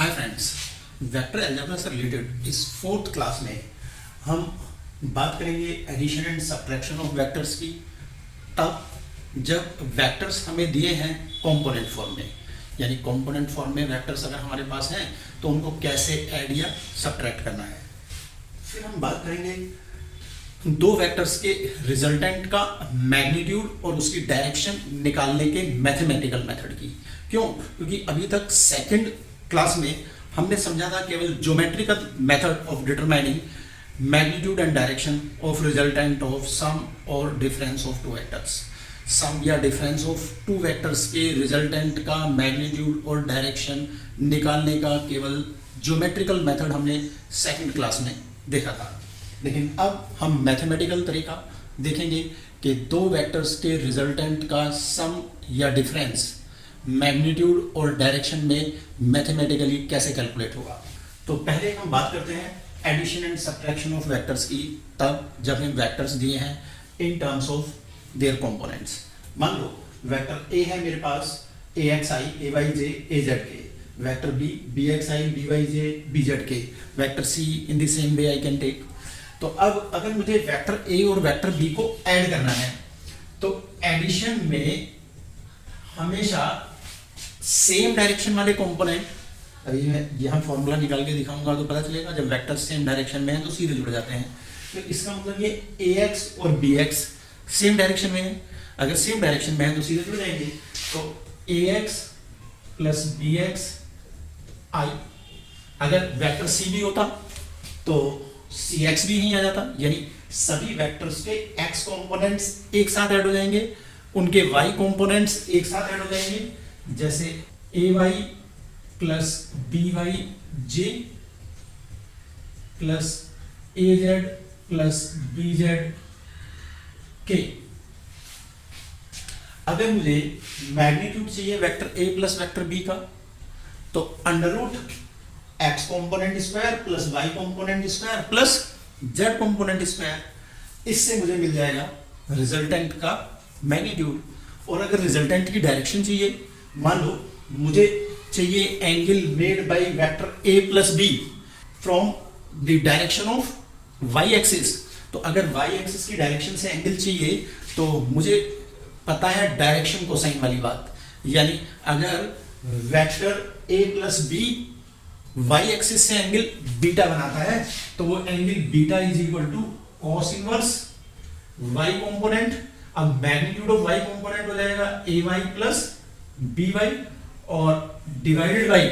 हाय friends, vector algebra से related इस fourth class में हम बात करेंगे addition and subtraction of vectors की। तब जब वेक्टर्स हमें दिए हैं कंपोनेंट फॉर्म में, यानी कंपोनेंट फॉर्म में वेक्टर्स अगर हमारे पास हैं तो उनको कैसे ऐड या सब्ट्रैक्ट करना है। फिर हम बात करेंगे दो वेक्टर्स के रिजल्टेंट का मैग्नीट्यूड और उसकी डायरेक्शन निकालने के मैथमेटिकल मेथड की। क्यों? क्योंकि अभी तक सेकंड क्लास में हमने समझा था केवल geometrical method of determining magnitude and direction of resultant of sum और difference of two vectors. Sum या डिफरेंस ऑफ टू वेक्टर्स के रिजल्टेंट का मैग्नीट्यूड और डायरेक्शन निकालने का केवल ज्योमेट्रिकल मेथड हमने सेकंड क्लास में देखा था। लेकिन अब हम मैथमेटिकल तरीका देखेंगे कि दो वेक्टर्स के रिजल्टेंट का सम या डिफरेंस मैग्नीट्यूड और डायरेक्शन में मैथमेटिकली कैसे कैलकुलेट होगा। तो पहले हम बात करते हैं addition and subtraction of vectors की, तब जब हम वेक्टर्स दिए हैं in terms of their components. मान लो वेक्टर ए है मेरे पास axi ayj az के, vector B bxi byj bz के, vector C in the same way I can take. तो अब अगर मुझे वेक्टर ए और वेक्टर बी को ऐड करना है तो एडिशन में हमेशा सेम डायरेक्शन वाले कंपोनेंट, अभी मैं यहाँ फॉर्मूला निकाल के दिखाऊंगा तो पता चलेगा जब वेक्टर सेम डायरेक्शन में है तो सीधे जुड़ जाते हैं। तो इसका मतलब ये ax और bx सेम डायरेक्शन में है, अगर सेम डायरेक्शन में है तो सीधे जुड़ जाएंगे। तो ax प्लस bx i, अगर वेक्टर c भी होता तो cx भी यहीं आ जाता, यानी सभी वेक्टर्स के x कंपोनेंट्स एक साथ ऐड हो जाएंगे, उनके y कंपोनेंट्स एक साथ ऐड हो जाएंगे। जैसे ay plus byj plus az plus bz के। अगर मुझे मैग्नीट्यूड चाहिए vector a plus vector b का तो under root x component square plus y component square plus z component square, इससे मुझे मिल जाएगा रिजल्टेंट का मैग्नीट्यूड। और अगर रिजल्टेंट की डायरेक्शन चाहिए, मान लो मुझे चाहिए angle made by vector a plus b from the direction of y axis. तो अगर y एक्सिस की डायरेक्शन से एंगल चाहिए तो मुझे पता है डायरेक्शन कोसाइन वाली बात, यानी अगर vector a plus b y axis से एंगल बीटा बनाता है तो वो angle beta is equal to cos inverse y component. अब मैग्नीट्यूड ऑफ y कंपोनेंट हो जाएगा ay प्लस by और divided by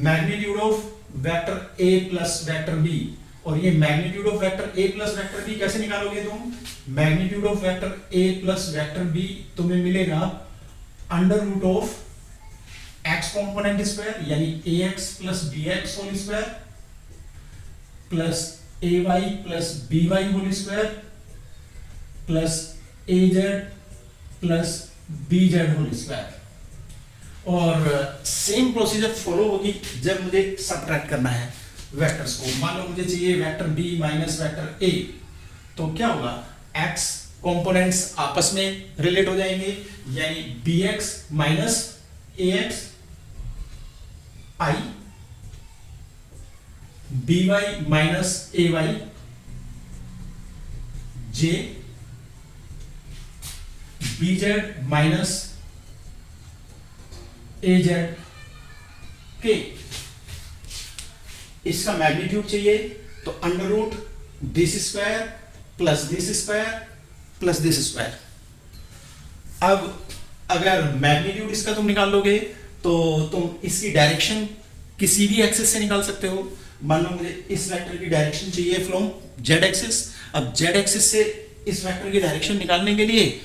magnitude of vector a plus vector b। और ये magnitude of vector a plus vector b कैसे निकालोगे तुम? Magnitude of vector a plus vector b तुम्हें मिलेगा under root of x component square यानी ax plus bx whole square plus ay plus by whole square plus az plus bz whole square. और same procedure follow होगी जब मुझे subtract करना है vectors को। मान लो मुझे चाहिए vector b minus vector a, तो क्या होगा? x कंपोनेंट्स आपस में रिलेट हो जाएंगे, यानी bx minus ax i, by minus ay j, bz minus az के। इसका मैग्नीट्यूड चाहिए तो under root this square plus this square plus this square. अब अगर मैग्नीट्यूड इसका तुम निकाल लोगे तो तुम इसकी डायरेक्शन किसी भी एक्सिस से निकाल सकते हो। मान लो मुझे इस वेक्टर की डायरेक्शन चाहिए फ्रॉम z एक्सिस। अब z एक्सिस से इस वेक्टर की डायरेक्शन निकालने के लिए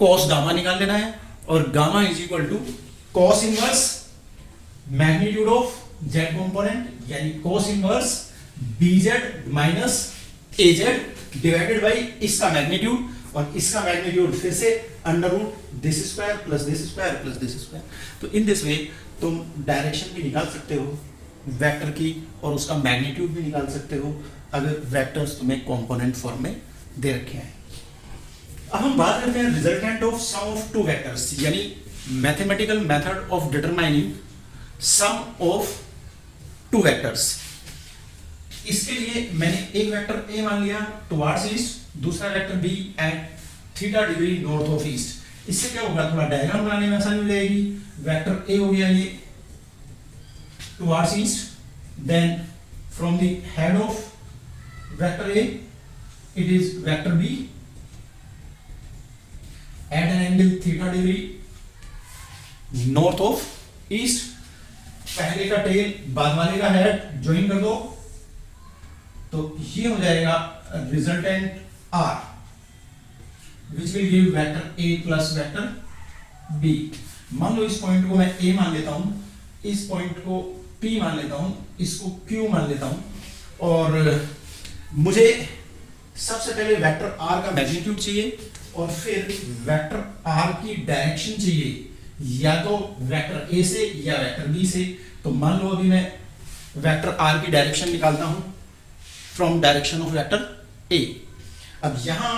cos गामा निकाल लेना है, और gamma is equal to cos inverse magnitude of z component यानी cos inverse bz minus az divided by इसका मैग्नीट्यूड, और इसका मैग्नीट्यूड फिर से under root this square plus this square plus this square. तो इन दिस वे तुम direction भी निकाल सकते हो वेक्टर की और उसका मैग्नीट्यूड भी निकाल सकते हो अगर वेक्टर्स तुम्हें कंपोनेंट फॉर्म में दे रखे हैं। अब हम बात करते हैं resultant of sum of two vectors, यानी mathematical method of determining sum of two vectors. इसके लिए मैंने एक वेक्टर ए मान लिया टुवार्ड्स ईस्ट, दूसरा vector B at theta degree north of east. इससे क्या होगा, थोड़ा डायग्राम बनाने में आसानी हो जाएगी। वेक्टर ए हो गया ये towards east, then from the head of vector A it is vector B at an angle theta degree north of east. पहले का टेल बाद वाले का हेड ज्वाइन कर दो तो ये हो जाएगा resultant R which will give vector A plus vector B. मान लो इस पॉइंट को मैं ए मान लेता हूं, इस पॉइंट को पी मान लेता हूं, इसको क्यू मान लेता हूं और मुझे सबसे पहले वेक्टर आर का मैग्नीट्यूड चाहिए और फिर वेक्टर आर की डायरेक्शन चाहिए, या तो वेक्टर ए से या वेक्टर बी से। तो मान लो अभी मैं वेक्टर आर की डायरेक्शन निकालता हूं फ्रॉम डायरेक्शन ऑफ वेक्टर ए। अब यहां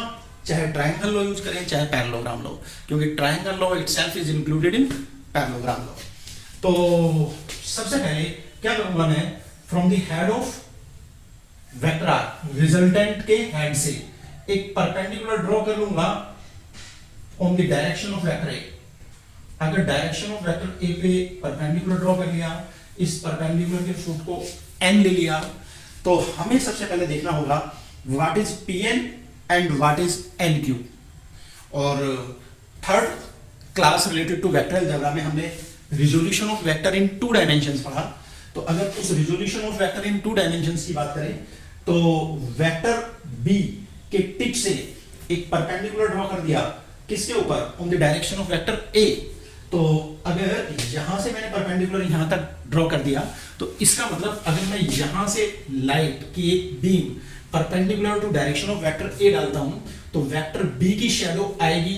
चाहे ट्रायंगल लॉ यूज करें चाहे पैरेललोग्राम लॉ, क्योंकि triangle law itself is included in parallelogram law. तो सबसे पहले क्या करूंगा मैं, from the head of vector are resultant के हेड से एक परपेंडिकुलर ड्रॉ कर लूंगा on the direction of vector ए। अगर डायरेक्शन ऑफ वेक्टर ए पे परपेंडिकुलर ड्रॉ कर लिया, इस परपेंडिकुलर के फुट को एन ले लिया, तो हमें सबसे पहले देखना होगा what is P N and what is N Q. और third class related to vector algebra में हमने resolution of vector in two dimensions पढ़ा। तो अगर उस resolution of vector in two dimensions की बात करें तो वेक्टर बी के टिप से एक परपेंडिकुलर ड्रॉ कर दिया, किसके ऊपर, on the direction of vector ए। तो अगर यहां से मैंने परपेंडिकुलर यहां तक ड्रॉ कर दिया तो इसका मतलब अगर मैं यहां से लाइट की एक beam perpendicular to direction of vector A डालता हूं तो वेक्टर बी की शैडो आएगी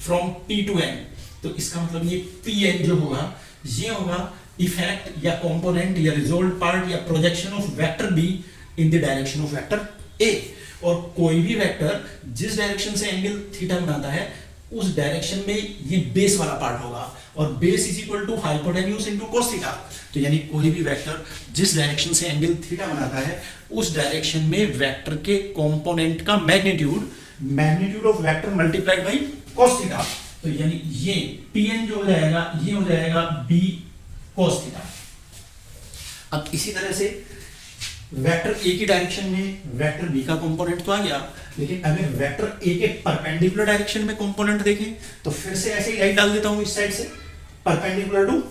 फ्रॉम पी टू एन। तो इसका मतलब ये पी एन जो होगा ये होगा इफेक्ट या कंपोनेंट या रिजोल्व पार्ट या projection of vector be in the direction of vector ए। और कोई भी वेक्टर जिस डायरेक्शन से एंगल थीटा बनाता है उस डायरेक्शन में ये बेस वाला पार्ट होगा, और base is equal to hypotenuse into cos theta. तो यानी कोई भी वेक्टर जिस डायरेक्शन से एंगल थीटा बनाता है उस डायरेक्शन में वेक्टर के कंपोनेंट का magnitude of vector multiplied by cos theta. तो यानी ये pn जो हो जाएगा ये हो जाएगा b cos थीटा। अब इसी तरह से वेक्टर ए की डायरेक्शन में वेक्टर बी का कंपोनेंट तो आ गया, लेकिन अगर वेक्टर ए के परपेंडिकुलर डायरेक्शन में कंपोनेंट देखें तो फिर से ऐसे ही लाइट डाल देता हूं इस साइड से perpendicular to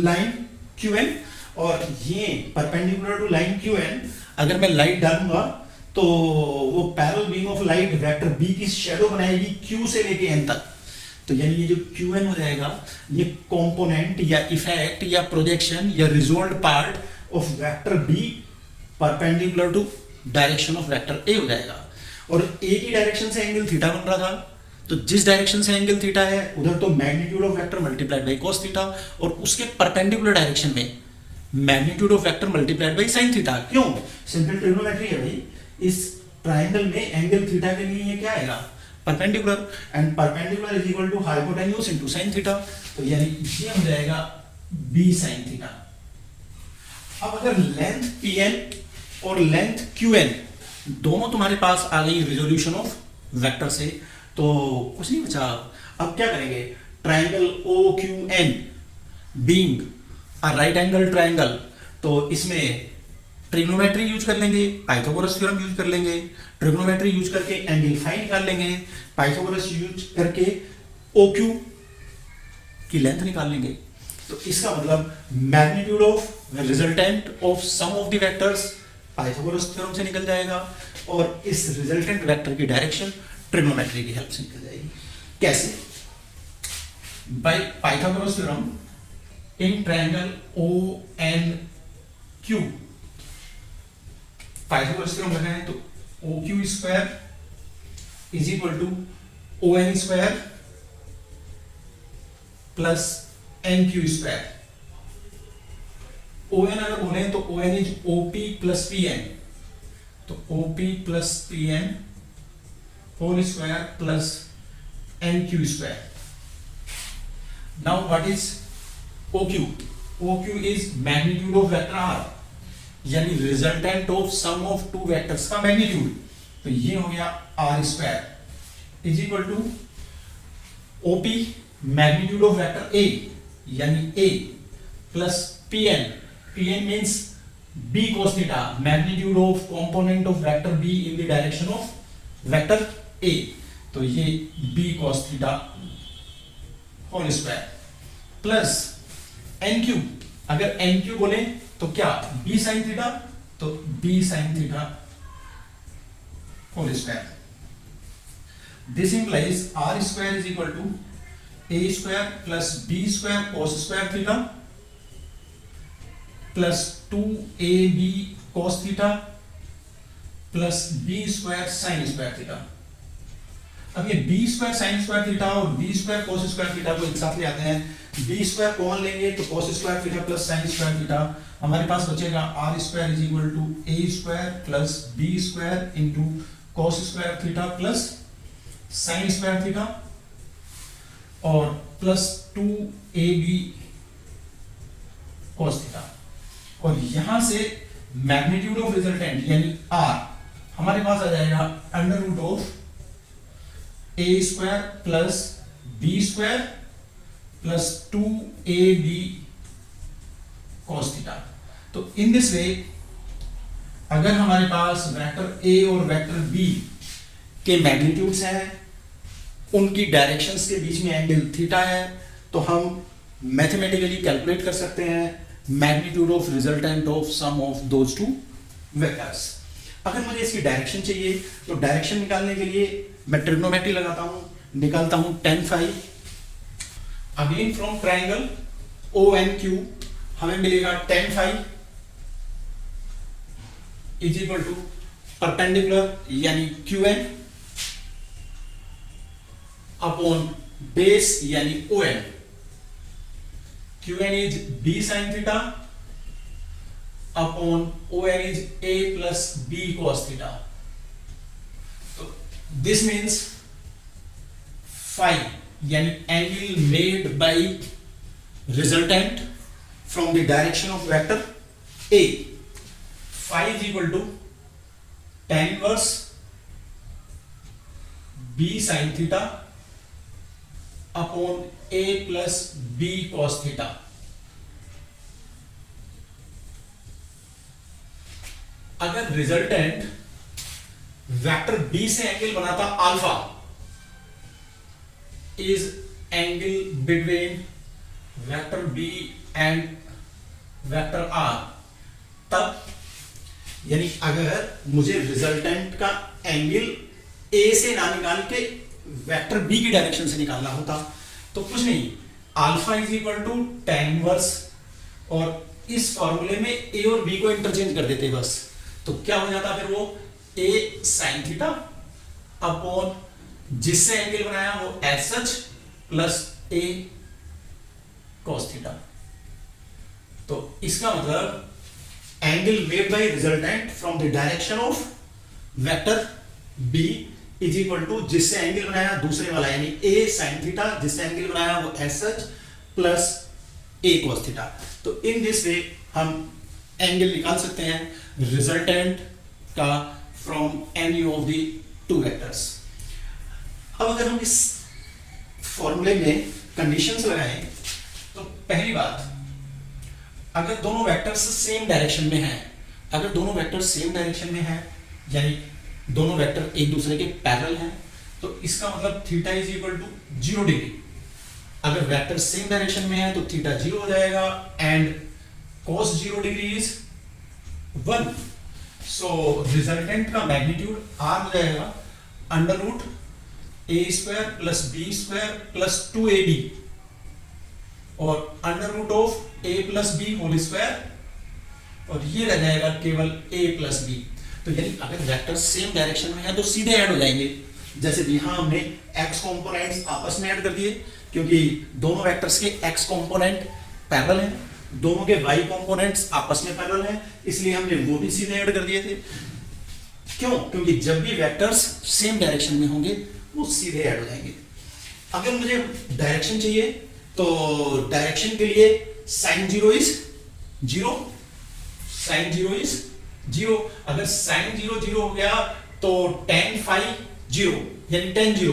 line Q N, और ये perpendicular to line Q N अगर मैं लाइट डालूंगा तो वो parallel beam of light vector B की शैडो बनाएगी क्यू से लेके एन तक। तो यानी ये जो क्यू एन हो जाएगा ये कंपोनेंट या इफेक्ट या प्रोजेक्शन या resolve part of vector B perpendicular to direction of vector A हो जाएगा। और ए की डायरेक्शन से एंगल थीटा बन रहा था, तो जिस डायरेक्शन से एंगल थीटा है उधर तो magnitude of vector multiplied by cos theta, और उसके परपेंडिकुलर डायरेक्शन में magnitude of vector multiplied by sin theta. क्यों? सिंपल ट्रिग्नोमेट्री है भाई। इस ट्रायंगल में एंगल थीटा के लिए ये क्या आएगा, perpendicular, and perpendicular is equal to hypotenuse into sin theta. तो यानी ये हो जाएगा b sin थीटा। अब अगर लेंथ pn और लेंथ qn दोनों तुम्हारे पास आ गई रिजोल्यूशन ऑफ वेक्टर से, तो कुछ नहीं बचा। अब क्या करेंगे, triangle OQN being a right angle triangle, तो इसमें ट्रिग्नोमेट्री यूज कर लेंगे, पाइथागोरस थ्योरम यूज कर लेंगे, ट्रिग्नोमेट्री यूज करके एंगल फाई निकाल लेंगे, पाइथागोरस यूज करके OQ की लेंथ निकाल लेंगे। तो इसका मतलब magnitude of resultant of sum of the vectors Pythagoras theorem से निकल जाएगा, और इस रिजल्टेंट वेक्टर की डायरेक्शन ट्रिग्नोमेट्री की हेल्प से निकल जाएगी। कैसे? By Pythagoras theorem in triangle ONQ। Pythagoras theorem लगाएं तो OQ square is equal to ON square plus NQ square. ON अगर बोले तो ON is OP plus PN, तो OP plus PN whole square plus NQ square. Now what is OQ? OQ is magnitude of vector R, यानी resultant of sum of two vectors का मैग्नीट्यूड। तो ये हो गया R square is equal to OP magnitude of vector A, यानी A plus PN, PN means B cos theta, magnitude of component of vector B in the direction of vector A। तो ये B cos theta whole square plus NQ, अगर NQ बोले तो क्या B sin theta, तो B sin theta whole square. This implies R square is equal to A square plus B square cos square theta plus 2AB cos theta plus B square sine square theta. अब ये B square sine square theta और B square cos square थीटा को एक साथ ले आते हैं। B स्क्वायर कॉमन लेंगे तो cos square theta plus sine square theta, हमारे पास बचेगा R square is equal to A square plus B square into cos square theta plus sine square theta और प्लस 2AB cos थीटा। और यहां से magnitude of resultant यानी R हमारे पास आ जाएगा under root of A square plus B square plus 2AB cos theta. तो इन दिस वे अगर हमारे पास वेक्टर A और वेक्टर B के मैग्नीट्यूड्स हैं, उनकी डायरेक्शंस के बीच में एंगल थीटा है, तो हम मैथमेटिकली कैलकुलेट कर सकते हैं magnitude of resultant of sum of those two vectors. अगर मुझे इसकी डायरेक्शन चाहिए तो डायरेक्शन निकालने के लिए मैं ट्रिग्नोमेट्री लगाता हूं, निकालता हूं tan phi। Again from triangle ONQ हमें मिलेगा tan phi is equal to perpendicular यानी QN अपॉन बेस यानी ON। QN is B sin theta upon ON is A plus B cos theta. So this means phi यानी angle made by resultant from the direction of vector A, phi is equal to tan inverse B sin theta upon A plus B cos theta. अगर resultant vector B से angle बनाता alpha is angle between vector B and vector R, तब यानी अगर मुझे resultant का angle A से ना निकाल के वेक्टर B की डायरेक्शन से निकालना होता तो कुछ नहीं, alpha is equal to tan inverse और इस फॉर्मूले में A और B को इंटरचेंज कर देते बस, तो क्या हो जाता फिर वो A sin थीटा अपॉन जिससे एंगल बनाया वो एज सच प्लस A cos थीटा। तो इसका मतलब angle made by resultant from the direction of vector B is equal to जिससे एंगल बनाया दूसरे वाला यानी A sin थीटा, जिससे एंगल बनाया वो एज सच प्लस A cos थीटा। तो इन दिस वे हम एंगल निकाल सकते हैं रिजल्टेंट का from any of the two vectors. अब अगर हम इस फॉर्मूले में कंडीशंस लगाएं तो पहली बात, अगर दोनों वेक्टर्स सेम डायरेक्शन में हैं, अगर दोनों वेक्टर्स सेम डायरेक्शन में हैं यानी दोनों वेक्टर एक दूसरे के पैरेलल हैं, तो इसका मतलब theta is equal to 0 degree. अगर वेक्टर सेम डायरेक्शन में है तो थीटा 0 हो जाएगा and cos 0 degree is 1। So resultant का मैग्नीट्यूड R हो जाएगा under root A square plus B square plus 2AB और अंडर root of A plus B whole square, और ये रह जाएगा केवल A प्लस B। तो यानी अगर वेक्टर सेम डायरेक्शन में है तो सीधे ऐड हो जाएंगे, जैसे यहां हमने x कंपोनेंट्स आपस में ऐड कर दिए क्योंकि दोनों वेक्टर्स के x कंपोनेंट पैरेलल हैं, दोनों के y कंपोनेंट्स आपस में पैरेलल हैं, इसलिए हमने वो भी सीधे ऐड कर दिए थे। क्यों? क्योंकि जब भी वेक्टर्स सेम डायरेक्शन में होंगे वो सीधे ऐड हो जाएंगे। अगर मुझे डायरेक्शन चाहिए तो डायरेक्शन के लिए sine zero is zero, sine zero is zero. अगर साइन जीरो जीरो हो गया तो टेन फाइव जीरो यानी टेन जीरो,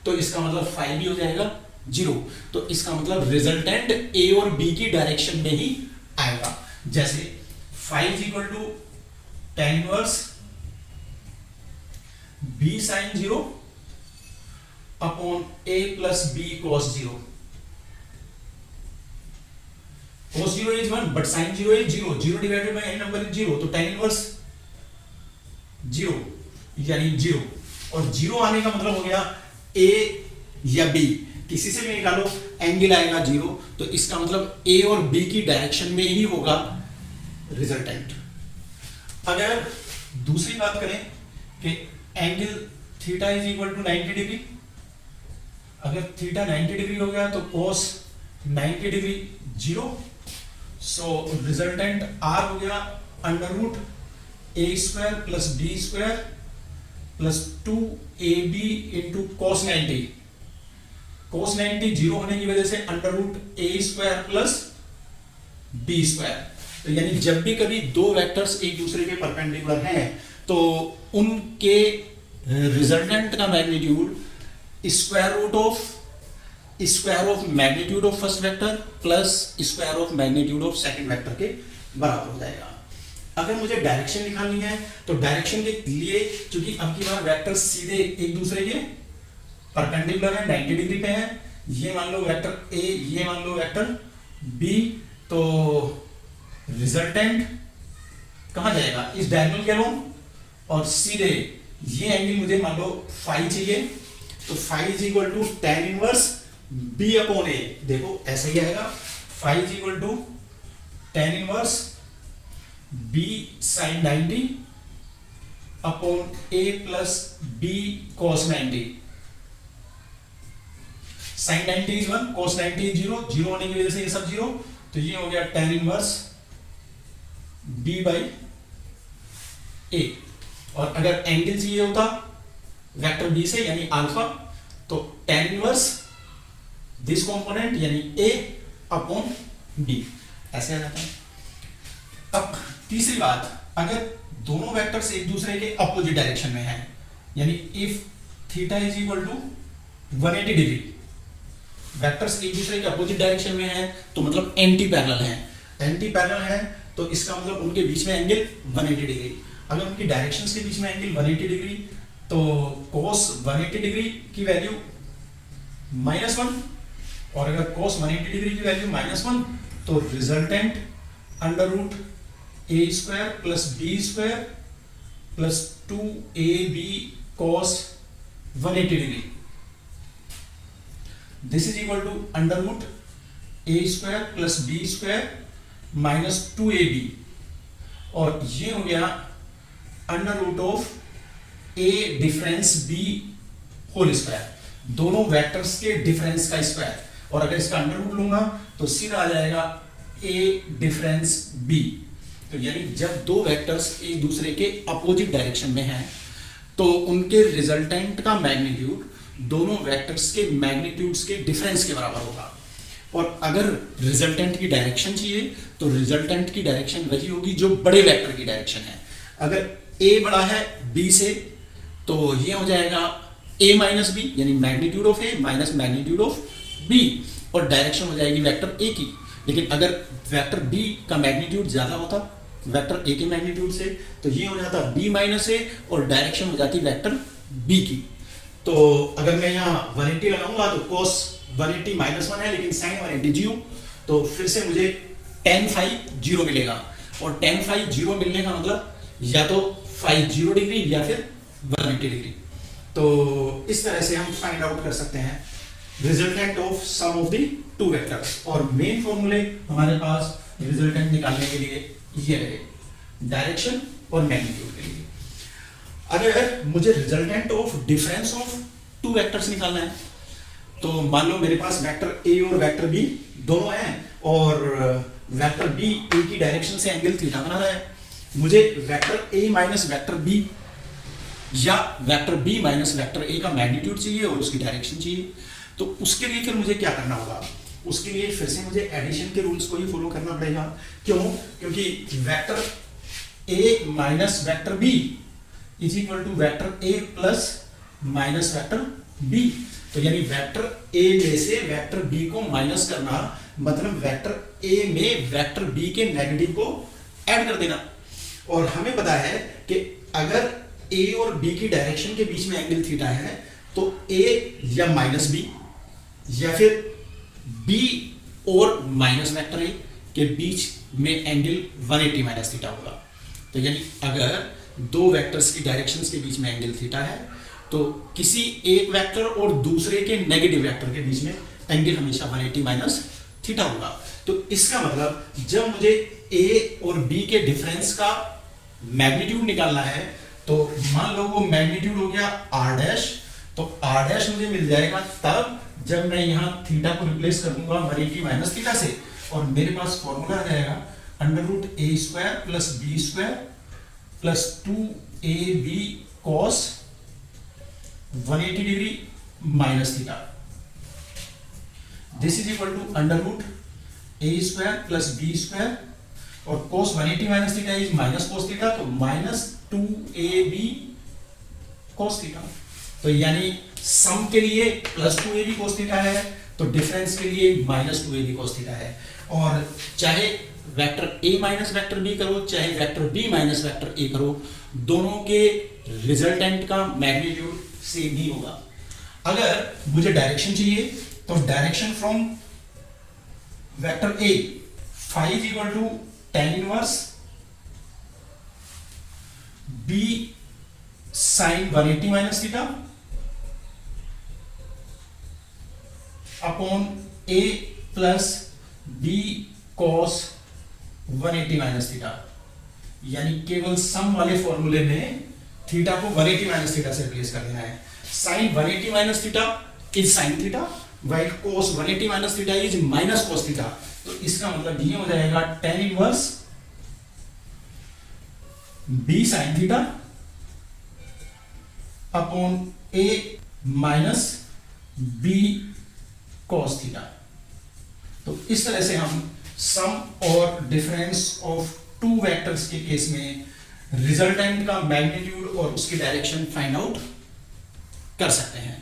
तो इसका मतलब फाइव भी हो जाएगा जीरो। तो इसका मतलब रिजल्टेंट ए और बी की डायरेक्शन में ही आएगा। जैसे phi is equal to tan inverse B sine zero upon A plus B cos zero. cos 0 is 1 but sin 0 is 0, 0 divided by any number is 0, तो tan इनवर्स 0 यानी 0, और 0 आने का मतलब हो गया a या b किसी से भी निकालो एंगल आएगा 0, तो इसका मतलब a और b की डायरेक्शन में ही होगा रिजल्टेंट। अगर दूसरी बात करें कि angle theta is equal to 90 degree, अगर थीटा 90 डिग्री हो गया तो cos 90 degree 0, so resultant r हो गया under root a square plus b square plus 2ab into cos 90। cos 90 zero होने की वजह से under root a square plus b square. तो यानी जब भी कभी दो वेक्टर्स एक दूसरे के परपेंडिकुलर हैं तो उनके रिजल्टेंट का magnitude square of magnitude of first vector plus square of magnitude of second vector के बराबर हो जाएगा। अगर मुझे डायरेक्शन निकालनी है तो डायरेक्शन के लिए क्योंकि अब की बार वेक्टर सीधे एक दूसरे के परपेंडिकुलर है, 90 डिग्री पे है, ये मान लो वेक्टर ए, ये मान लो वेक्टर बी, तो रिजल्टेंट कहां जाएगा इस डायगोनल के अलोंग, और सीधे ये एंगल मुझे मान लो फाई चाहिए, तो phi is equal to tan inverse B upon A. देखो ऐसा ही आएगा, phi is equal to tan inverse B sine 90 upon A plus B cos 90। Sine 90 is 1, cos 90 is 0, zero होने की वजह से ये सब जीरो, तो ये हो गया टेन इनवर्स बी बाई ए। और अगर एंगल चाहिए होता वेक्टर बी से यानी अल्फा, तो टेन इनवर्स दिस कंपोनेंट यानी ए अपॉन बी, ऐसे आ जाता है। अब तीसरी बात, अगर दोनों वेक्टर्स एक दूसरे के अपोजिट डायरेक्शन में हैं, यानी if theta is equal to 180 degree, vectors एक दूसरे के अपोजिट डायरेक्शन में हैं तो मतलब एंटी पैरेलल हैं, एंटी पैरेलल हैं तो इसका मतलब उनके बीच में एंगल 180 डिग्री। अगर उनकी डायरेक्शंस के बीच में एंगल 180 डिग्री तो cos 180 डिग्री की वैल्यू -1, और अगर cos 180 डिग्री की वैल्यू -1 तो resultant under root a square plus b square plus 2ab cos 180 degree, this is equal to under root a square plus b square minus 2ab, और ये हो गया under root of a difference b whole square, दोनों vectors के difference का square, और अगर इसका अंडर रूट लूंगा तो सीधा आ जाएगा a डिफरेंस b। तो यानी जब दो वेक्टर्स एक दूसरे के अपोजिट डायरेक्शन में हैं तो उनके रिजल्टेंट का मैग्नीट्यूड दोनों वेक्टर्स के मैग्नीट्यूड्स के डिफरेंस के बराबर होगा। और अगर रिजल्टेंट की डायरेक्शन चाहिए तो रिजल्टेंट की डायरेक्शन वही होगी जो बड़े वेक्टर की डायरेक्शन है। अगर a बड़ा है b से तो ये हो जाएगा a माइनस बी यानी magnitude of a minus magnitude of b, और डायरेक्शन हो जाएगी वेक्टर a की। लेकिन अगर वेक्टर b का मैग्नीट्यूड ज्यादा होता वेक्टर a के मैग्नीट्यूड से तो ये हो जाता b माइनस a, और डायरेक्शन हो जाती वेक्टर b की। तो अगर मैं यहाँ 180 लगाऊंगा तो cos 180 -1 है लेकिन sin 180 0, तो फिर से मुझे tan phi 0 मिलेगा, और tan phi 0 मिलने का मतलब या तो phi 0 डिग्री या फिर 180 डिग्री। तो इस तरह से हम फाइंड आउट कर सकते हैं resultant of sum of the two vectors, और मेन फॉर्मूले हमारे पास रिजल्टेंट निकालने के लिए ये रहे, डायरेक्शन और मैग्नीट्यूड के लिए। अगर मुझे resultant of difference of two vectors निकालना है तो मान लो मेरे पास वेक्टर ए और वेक्टर बी दोनों हैं, और वेक्टर बी ए की डायरेक्शन से एंगल थीटा बना रहा है, मुझे vector A minus vector B या vector B minus vector A का मैग्नीट्यूड चाहिए और उसकी डायरेक्शन चाहिए। तो उसके लिए फिर मुझे क्या करना होगा, उसके लिए फिर से मुझे एडिशन के रूल्स को ही फॉलो करना पड़ेगा। क्यों? क्योंकि vector A minus vector B is equal to vector A plus minus vector B. तो यानी वेक्टर ए में से वेक्टर बी को माइनस करना मतलब वेक्टर ए में वेक्टर बी के नेगेटिव को ऐड कर देना। और हमें पता है कि अगर ए और बी की डायरेक्शन के बीच में एंगल थीटा है तो ए या माइनस बी या फिर बी और माइनस वेक्टर ए के बीच में एंगल 180 माइनस थीटा होगा। तो यानी अगर दो वेक्टर्स की डायरेक्शंस के बीच में एंगल थीटा है तो किसी एक वेक्टर और दूसरे के नेगेटिव वेक्टर के बीच में एंगल हमेशा 180 माइनस थीटा होगा। तो इसका मतलब जब मुझे ए और बी के डिफरेंस का मैग्नीट्यूड निकालना है तो मान लो वो मैग्नीट्यूड हो गया आर डैश, तो आर डैश मुझे मिल जाएगा तब जब मैं यहाँ थीटा को रिप्लेस कर दूंगा 180 माइनस थीटा से, और मेरे पास फॉर्मूला आ जाएगा under root a square plus b square plus 2ab cos 180 degree minus theta. This is equal to under root a square plus b square और cos 180 minus theta is minus cos theta, तो minus 2ab cos theta. तो यानी सम के लिए plus 2ab cos theta है तो difference के लिए माइनस 2ab cos थीटा है। और चाहे vector a minus vector b करो चाहे vector b minus vector a करो, दोनों के रिजल्टेंट का मैग्नीट्यूड सेम ही होगा। अगर मुझे डायरेक्शन चाहिए तो direction from vector a phi is equal to tan inverse b sin 180 minus theta upon a plus b cos 180 minus theta. यानी केवल सम वाले फॉर्मूले में थीटा को 180 माइनस थीटा से रिप्लेस कर देना है। sin 180 minus theta is sin theta while cos 180 minus theta is minus cos theta. तो इसका मतलब ये हो जाएगा tan inverse b sin theta upon a minus b cos theta. तो इस तरह से हम सम और डिफरेंस ऑफ टू वेक्टर्स के केस में रिजल्टेंट का मैग्नीट्यूड और उसकी डायरेक्शन फाइंड आउट कर सकते हैं।